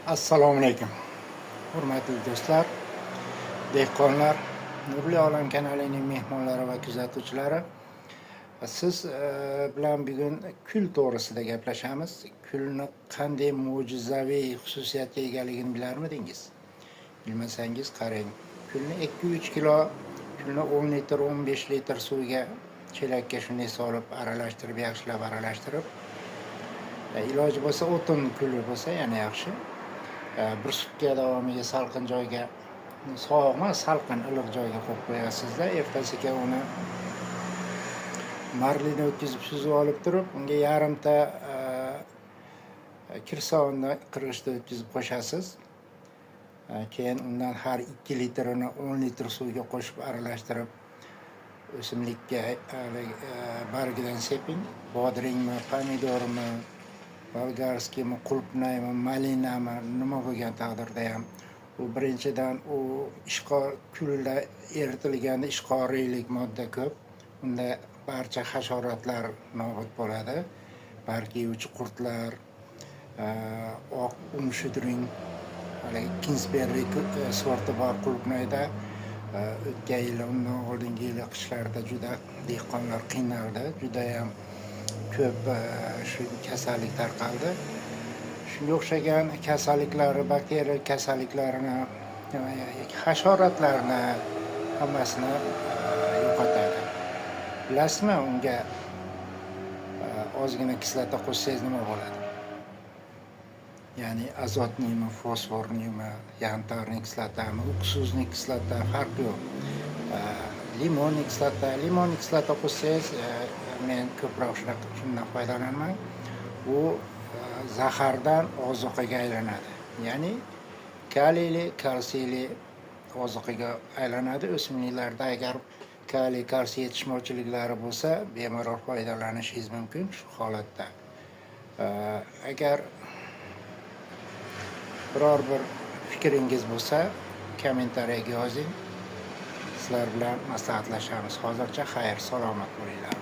Assalomu alaykum. Hurmatli do'stlar, dehqonlar, Nurli olam kanalining mehmonlari va kuzatuvchilari. Siz bilan bugun kul to'g'risida gaplashamiz. Kulni qanday mo'jizaviy xususiyatga egaligini bilarmidingiz? Bilmasangiz qarang. Kulni 2-3 kilo, kulni 10 litr, 15 litr suvga, chelakka shunday solib, aralashtirib, yaxshilab aralashtirib, iloji bo'lsa o'tin kuli bo'lsa yana yaxshi. Bir sutka davomiga salqin joyga, sovuq emas, salqin iliq joyga qo'yib qo'yasizda. Ertasiga uni marlini o'tkazib suzib olib turib, unga yarimta kirsovunni qirg'ichda o'tkazib qo'shasiz. Keyin undan har 2 litrini 10 litr suvga qo'shib aralashtirib, o'simlikka bargidan seping. Bodringmi, pomidormi, bolgarskiymi, qulupnaymi, malinami, nima bo'lgan taqdirda ham u birinchidan u kulda eritilganda ishqoriylik modda ko'p. Unda barcha hasharotlar nobud bo'ladi. Barcha yeyuvchi qurtlar, oq shudring, Kingsberry sorti bor qulupnayda. O'tgan yil, undan oldingi yil qishlarda juda dehqonlar qiynaldi. Juda ham ko'p shu kasallik tarqaldi. Shunga o'xshagan kasalliklari, bakteriya kasalliklarini, hasharotlarni hammasini yo'qotadi. Bilasizmi, unga ozgina kislota qo'shsangiz nima bo'ladi? Ya'ni azotniymi, fosforniymi, yantarniy kislotami, uksuzniy kislota, farqi yo'q. Limonniy kislota qo'shsangiz, men ko'proq shundan foydalanaman. U zahardan ozuqaga aylanadi. Ya'ni kaliyli, kalsiyli ozuqaga aylanadi. O'simliklarda agar kaliy, kalsiy yetishmovchiliklari bo'lsa, bemalol foydalanishingiz mumkin shu holatda. Agar biror bir fikringiz bo'lsa, kommentariyaga yozing. Sizlar bilan maslahatlashamiz. Hozircha xayr, salomat bo'linglar.